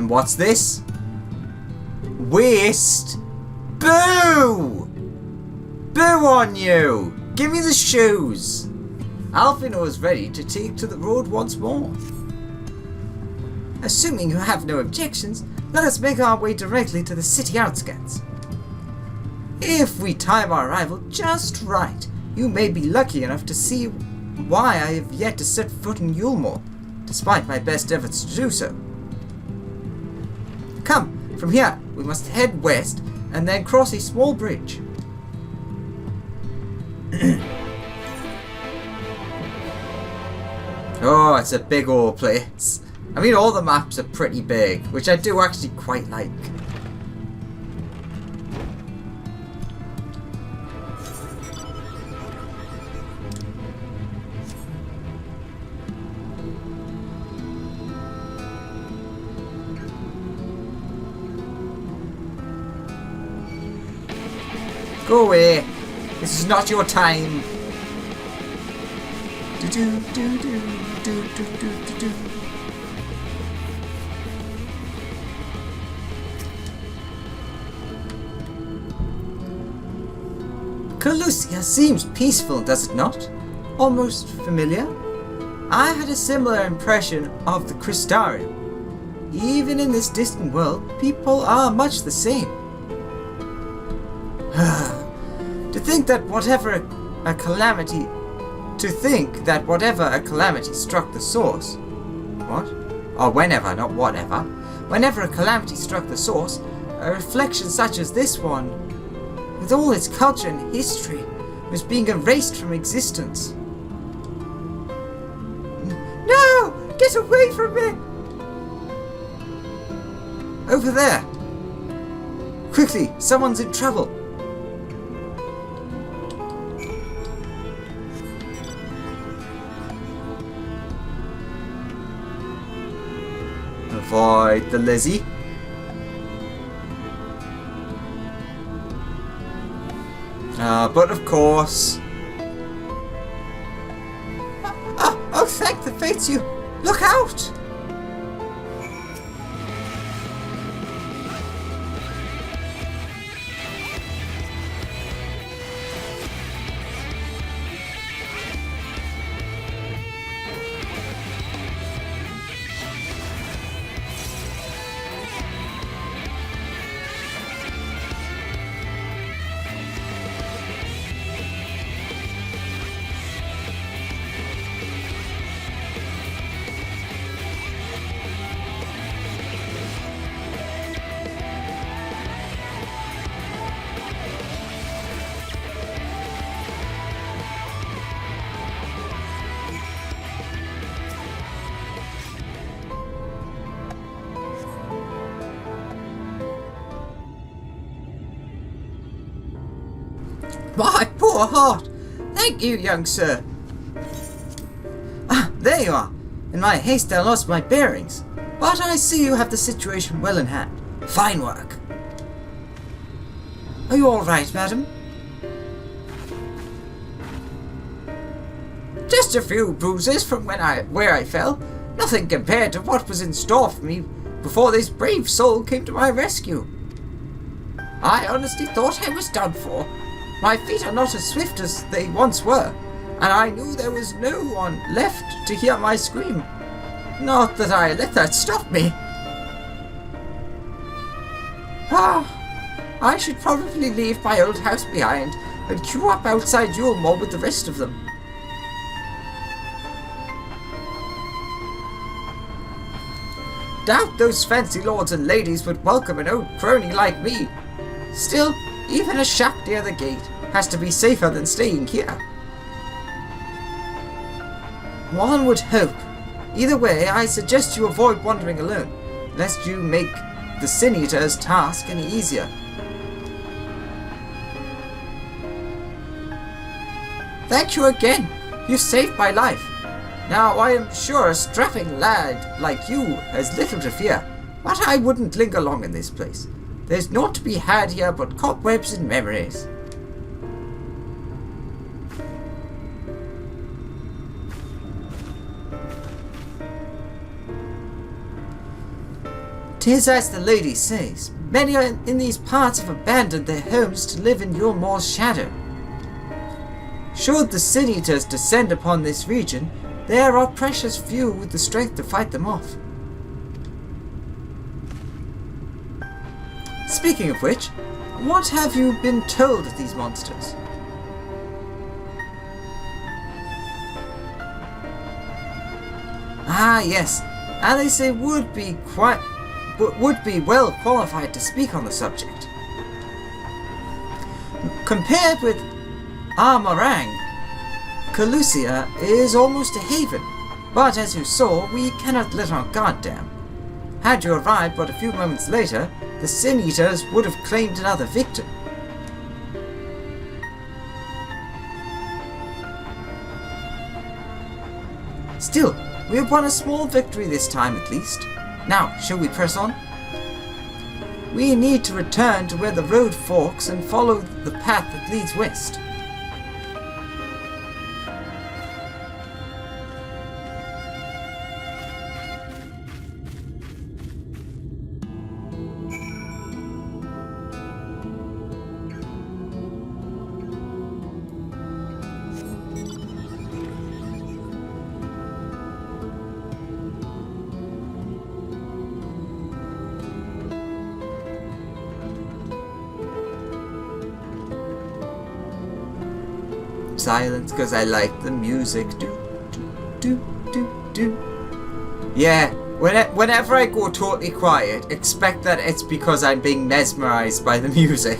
And what's this? Waste. Boo! Boo on you! Give me the shoes! Alfino is ready to take to the road once more. Assuming you have no objections, let us make our way directly to the city outskirts. If we time our arrival just right, you may be lucky enough to see why I have yet to set foot in Yulmore, despite my best efforts to do so. Come, from here we must head west and then cross a small bridge. Oh, it's a big old place. I mean, all the maps are pretty big, which I do actually quite like. Go away. This is not your time. Do do do do do do do do. Calusia seems peaceful, does it not? Almost familiar. I had a similar impression of the Crystarium. Even in this distant world, people are much the same. To think that whatever a calamity struck the source. What? Or whenever, not whatever. Whenever a calamity struck the source, a reflection such as this one, with all its culture and history, was being erased from existence. No! Get away from me! Over there! Quickly! Someone's in trouble! Avoid the Lizzie. But of course. Oh, thank the fates, you look out! My poor heart! Thank you, young sir. Ah, there you are. In my haste I lost my bearings. But I see you have the situation well in hand. Fine work. Are you all right, madam? Just a few bruises from where I fell. Nothing compared to what was in store for me before this brave soul came to my rescue. I honestly thought I was done for. My feet are not as swift as they once were, and I knew there was no one left to hear my scream. Not that I let that stop me. I should probably leave my old house behind and queue up outside Yulmore with the rest of them. Doubt those fancy lords and ladies would welcome an old crony like me. Still, even a shack near the gate has to be safer than staying here. One would hope. Either way, I suggest you avoid wandering alone, lest you make the Sin Eater's task any easier. Thank you again. You saved my life. Now I am sure a strapping lad like you has little to fear, but I wouldn't linger long in this place. There's naught to be had here but cobwebs and memories. 'Tis as the lady says, many in these parts have abandoned their homes to live in Yulmor's shadow. Should the Sin Eaters descend upon this region, there are precious few with the strength to fight them off. Speaking of which, what have you been told of these monsters? Ah, yes, Alice would be well qualified to speak on the subject. Compared with Armorang, Calusia is almost a haven, but as you saw, we cannot let our guard down. Had you arrived but a few moments later, the Sin Eaters would have claimed another victim. Still, we have won a small victory this time at least. Now, shall we press on? We need to return to where the road forks and follow the path that leads west. Silence, because I like the music. Yeah, whenever I go totally quiet, expect that it's because I'm being mesmerized by the music.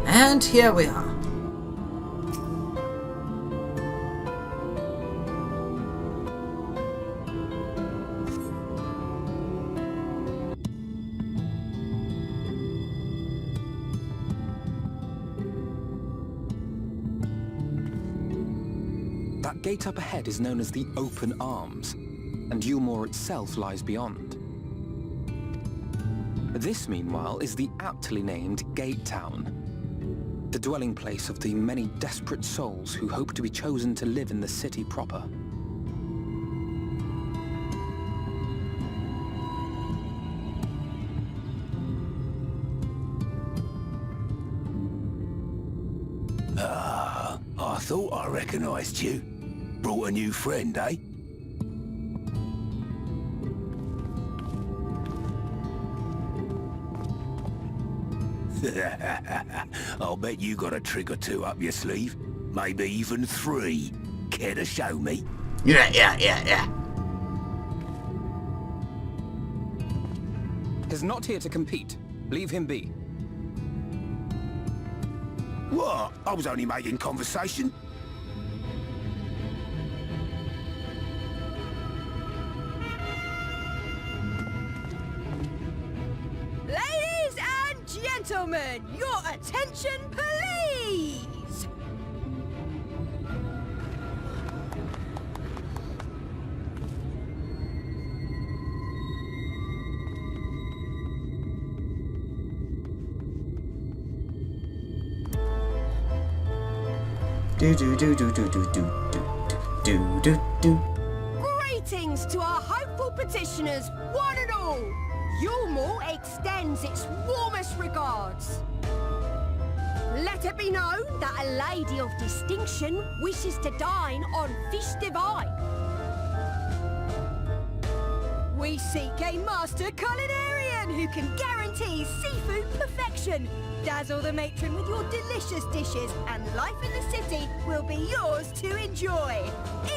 And here we are. That gate up ahead is known as the Open Arms, and Yulmor itself lies beyond. This, meanwhile, is the aptly named Gate Town, the dwelling place of the many desperate souls who hope to be chosen to live in the city proper. I thought I recognized you. Brought a new friend, eh? I'll bet you got a trick or two up your sleeve. Maybe even 3. Care to show me? Yeah. He's not here to compete. Leave him be. What? I was only making conversation. Ladies and gentlemen, your attention please! Greetings to our hopeful petitioners, one and all! Yulmor extends its warmest regards. Let it be known that a lady of distinction wishes to dine on fish divine. We seek a master culinarian who can guarantee seafood perfection. Dazzle the matron with your delicious dishes, and life in the city will be yours to enjoy,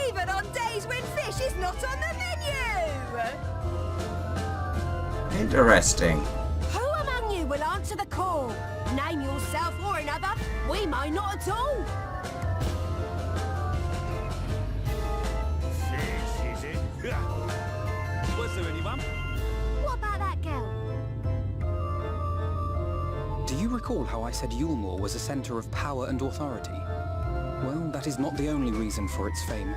even on days when fish is not on the menu! Interesting. Who among you will answer the call? Name yourself or another, we may not at all. Fish, is it? Was there anyone? What about that girl? Do you recall how I said Yulmor was a center of power and authority? Well, that is not the only reason for its fame.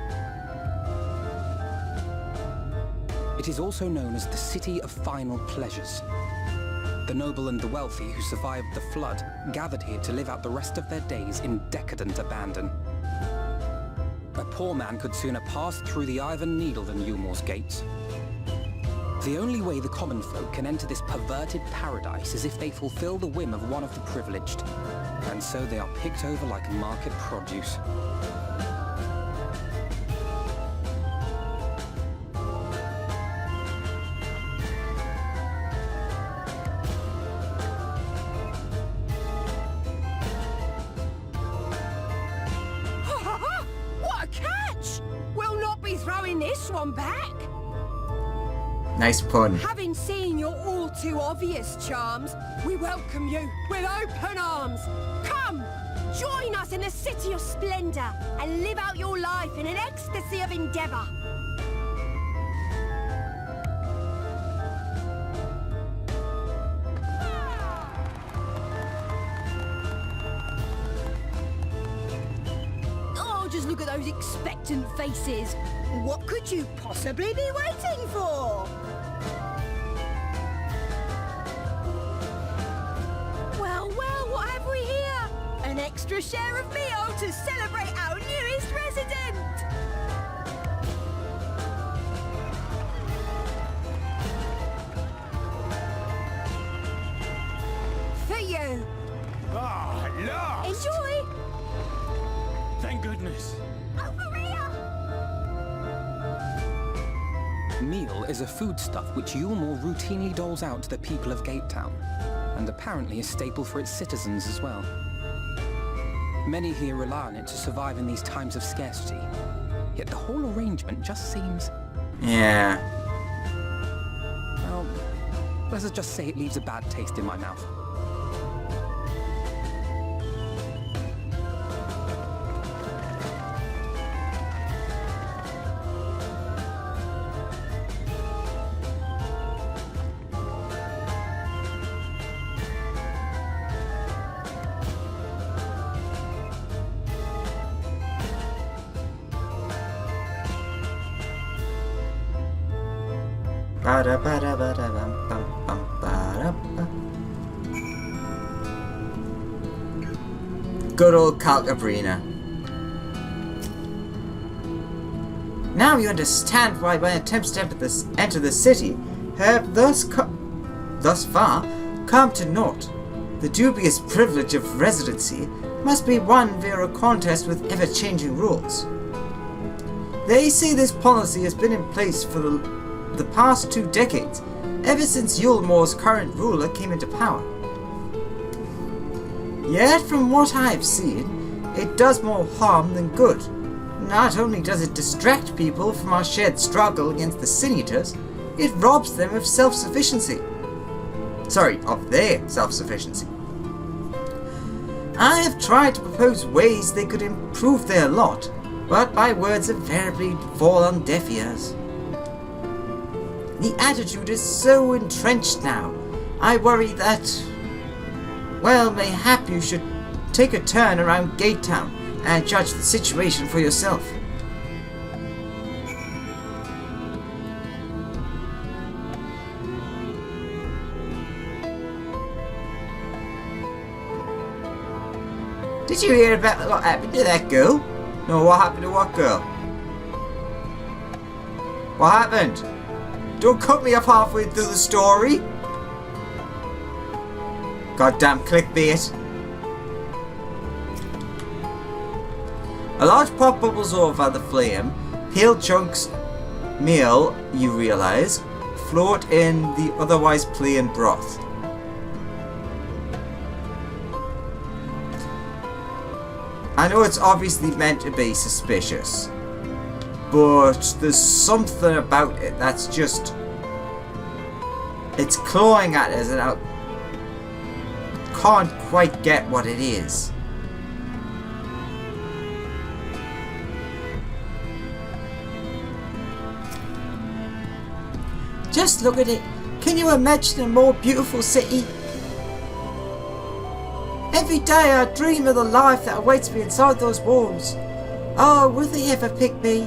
It is also known as the City of Final Pleasures. The noble and the wealthy who survived the flood gathered here to live out the rest of their days in decadent abandon. A poor man could sooner pass through the Iron Needle than Eulmore's gates. The only way the common folk can enter this perverted paradise is if they fulfill the whim of one of the privileged. And so they are picked over like market produce. What a catch! We'll not be throwing this one back. Nice pun. Having seen your all too obvious charms, we welcome you with open arms. Come, join us in a city of splendor and live out your life in an ecstasy of endeavor. Oh, just look at those expectant faces. What could you possibly be waiting for? Well, what have we here? An extra share of meal to celebrate our newest resident! For you! Ah, at last! Enjoy! Thank goodness. Oh, for real! Meal is a foodstuff which Eulmore routinely doles out to the people of Gatetown, and apparently a staple for its citizens as well. Many here rely on it to survive in these times of scarcity, yet the whole arrangement just seems... Yeah. well, let's just say it leaves a bad taste in my mouth. Good old Calcabrina. Now you understand why my attempts to enter the city have thus far come to naught. The dubious privilege of residency must be won via a contest with ever-changing rules. They say this policy has been in place for the past 2 decades, ever since Eulmore's current ruler came into power. Yet, from what I've seen, it does more harm than good. Not only does it distract people from our shared struggle against the Sin Eaters, it robs them of self-sufficiency. Sorry, of their self-sufficiency. I have tried to propose ways they could improve their lot, but my words invariably fall on deaf ears. The attitude is so entrenched now, I worry that, well, mayhap you should take a turn around Gatetown and judge the situation for yourself. Did you hear about what happened to that girl? No, what happened to what girl? What happened? Don't cut me off halfway through the story. Goddamn clickbait. A large pot bubbles over the flame. Pale chunks meal, you realize, float in the otherwise plain broth. I know it's obviously meant to be suspicious, but there's something about it that's just... it's clawing at us and I can't quite get what it is. Just look at it. Can you imagine a more beautiful city? Every day I dream of the life that awaits me inside those walls. Oh, will they ever pick me?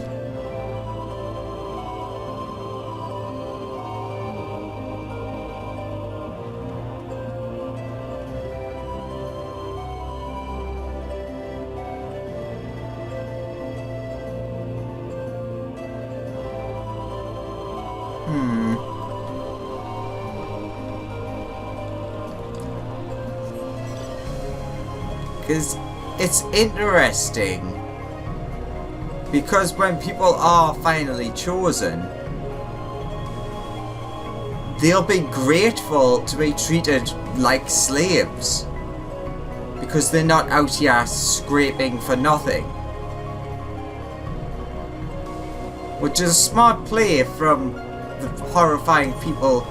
because it's interesting. Because when people are finally chosen, they'll be grateful to be treated like slaves. Because they're not out here scraping for nothing. Which is a smart play from the horrifying people.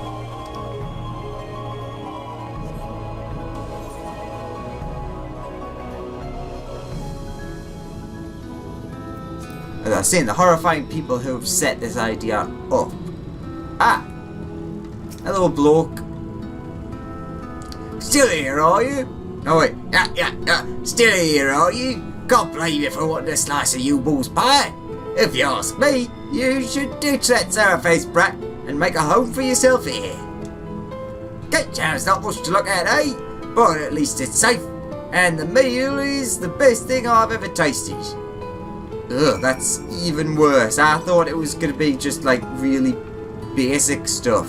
As I was saying, the horrifying people who have set this idea up. Ah! Hello, bloke. Still here, are you? Oh wait, yeah. Still here, are you? Can't blame you for wanting a slice of Yubal's pie. If you ask me, you should ditch that sour-faced brat and make a home for yourself here. Gate town's not much to look at, eh? But at least it's safe, and the meal is the best thing I've ever tasted. Ugh, that's even worse. I thought it was gonna be just like really basic stuff.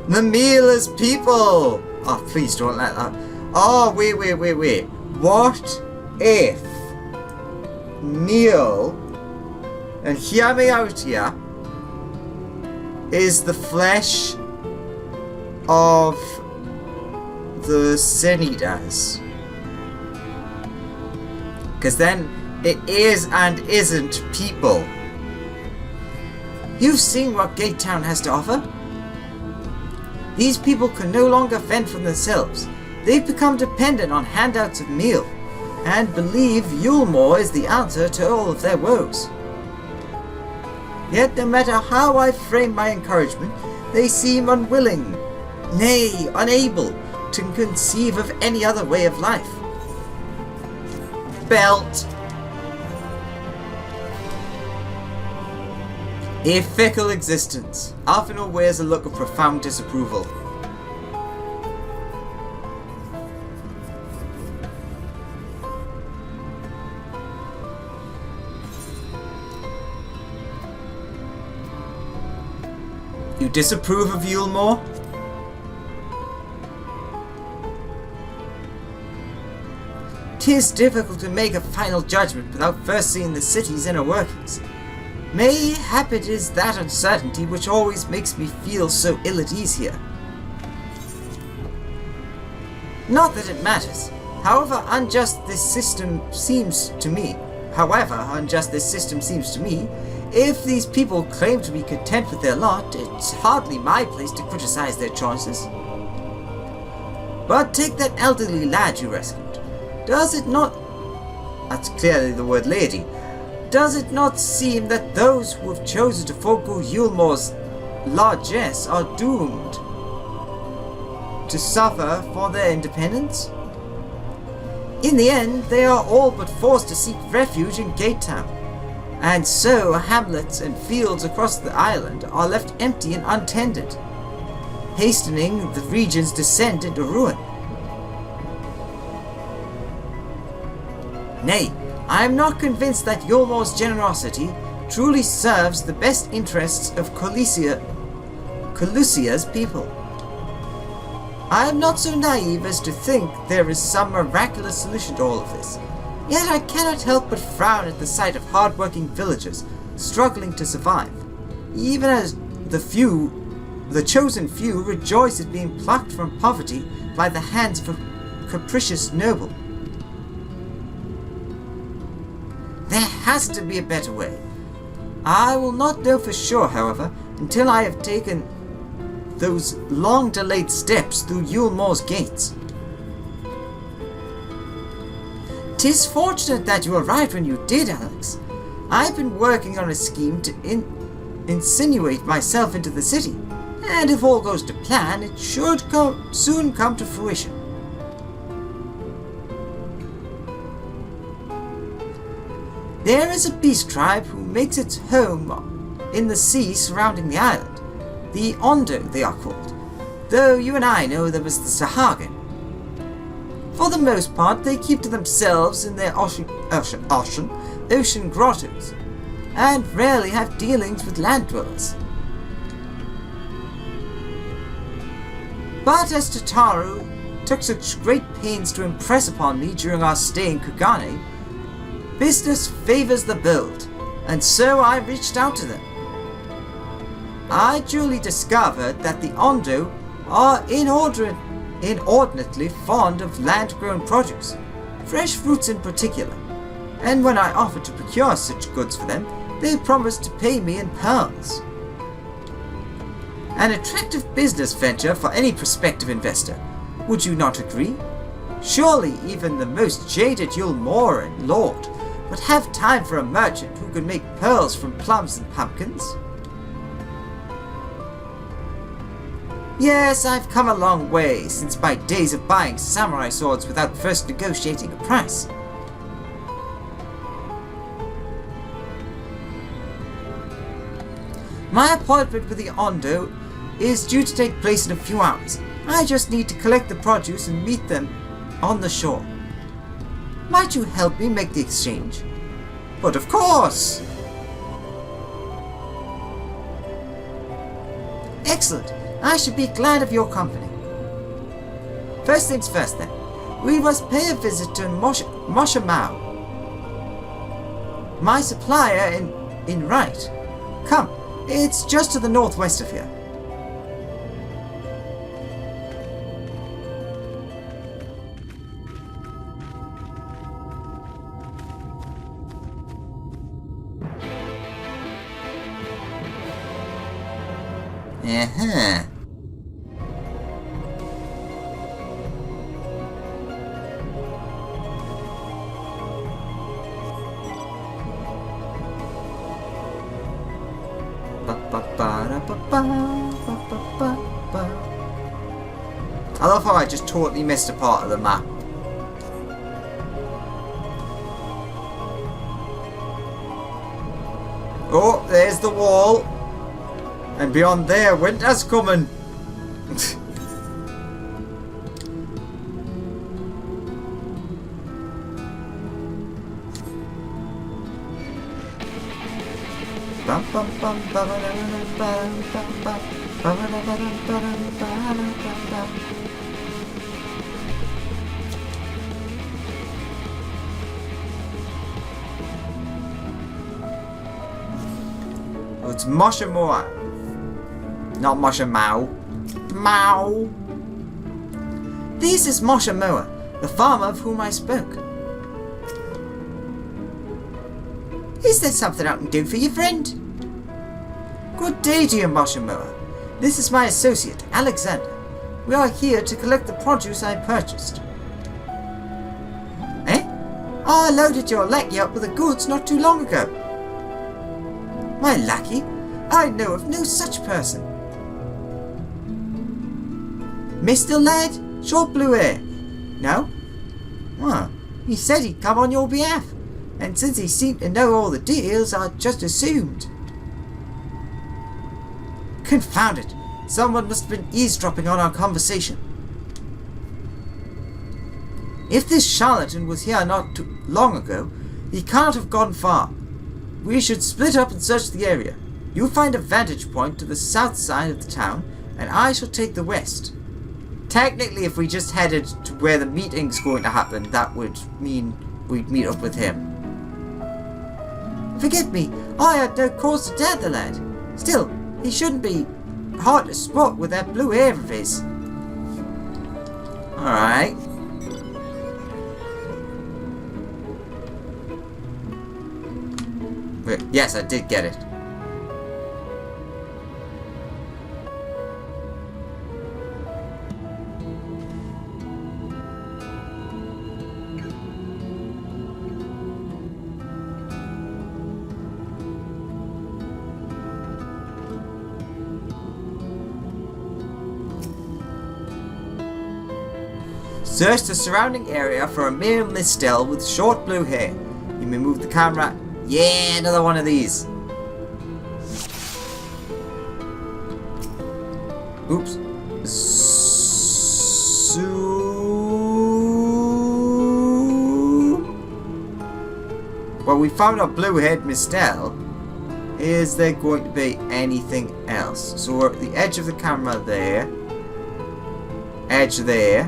The meal is people! Oh, please don't let that... Oh, wait. What if Neil, and hear me out here, is the flesh of the Senators? Because then it is and isn't people. You've seen what Gate Town has to offer? These people can no longer fend for themselves. They've become dependent on handouts of meal, and believe Yulemore is the answer to all of their woes. Yet no matter how I frame my encouragement, they seem unwilling, nay, unable, to conceive of any other way of life. Belt. A fickle existence often wears a look of profound disapproval. You disapprove of Yulemore? Tis difficult to make a final judgment without first seeing the city's inner workings. Mayhap it is that uncertainty which always makes me feel so ill at ease here. Not that it matters. However unjust this system seems to me, if these people claim to be content with their lot, it's hardly my place to criticize their choices. But take that elderly lad you rescued. Does it not... That's clearly the word lady. Does it not seem that those who have chosen to forego Yulemore's largesse are doomed to suffer for their independence? In the end, they are all but forced to seek refuge in Gate Town, and so hamlets and fields across the island are left empty and untended, hastening the region's descent into ruin. Nay, I am not convinced that Yulemore's generosity truly serves the best interests of Colusia's people. I am not so naive as to think there is some miraculous solution to all of this, yet I cannot help but frown at the sight of hard-working villagers struggling to survive, even as the chosen few rejoice at being plucked from poverty by the hands of a capricious noble. There has to be a better way. I will not know for sure, however, until I have taken those long-delayed steps through Yulemore's gates. 'Tis fortunate that you arrived when you did, Alex. I've been working on a scheme to insinuate myself into the city, and if all goes to plan, it should soon come to fruition. There is a beast tribe who makes its home in the sea surrounding the island. The Ondo, they are called, though you and I know them as the Sahagin. For the most part, they keep to themselves in their ocean grottos, and rarely have dealings with land dwellers. But as Tataru took such great pains to impress upon me during our stay in Kugane, business favours the build, and so I reached out to them. I duly discovered that the Ondo are inordinately fond of land-grown produce, fresh fruits in particular, and when I offered to procure such goods for them, they promised to pay me in pearls. An attractive business venture for any prospective investor, would you not agree? Surely even the most jaded Yulmoran lord would have time for a merchant who could make pearls from plums and pumpkins. Yes, I've come a long way since my days of buying samurai swords without first negotiating a price. My appointment with the Ondo is due to take place in a few hours. I just need to collect the produce and meet them on the shore. Might you help me make the exchange? But of course! Excellent! I should be glad of your company. First things first then. We must pay a visit to Mosha Mao, my supplier in Right. Come, it's just to the northwest of here. Uh-huh. I love how I just totally missed a part of the map. Oh, there's the wall. And beyond there, winter's coming. Oh, it's Mosha Moa. Not Mosha Mao. Mao. This is Mosha Moa, the farmer of whom I spoke. Is there something I can do for you, friend? Good day to you, Mosha Moa. This is my associate, Alexander. We are here to collect the produce I purchased. Eh? I loaded your lackey up with the goods not too long ago. My lackey? I know of no such person. Mr. Lad? Short blue hair? No? Well, he said he'd come on your behalf, and since he seemed to know all the details, I just assumed. Confound it! Someone must have been eavesdropping on our conversation. If this charlatan was here not too long ago, he can't have gone far. We should split up and search the area. You find a vantage point to the south side of the town, and I shall take the west. Technically, if we just headed to where the meeting's going to happen, that would mean we'd meet up with him. Forgive me, I had no cause to doubt the lad. Still, he shouldn't be hard to spot with that blue hair of his. Alright. Yes, I did get it. Search the surrounding area for a male mistel with short blue hair. You may move the camera. Yeah, another one of these. Oops. Well, we found a blue-haired mistel. Is there going to be anything else? So we're at the edge of the camera there. edge there.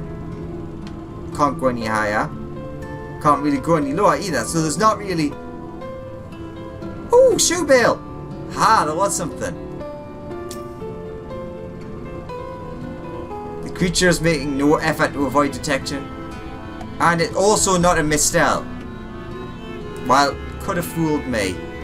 Can't go any higher. Can't really go any lower either. So there's not really... Ooh, shoe bill! Ha, there was something. The creature is making no effort to avoid detection. And it's also not a mistel. Well, could have fooled me.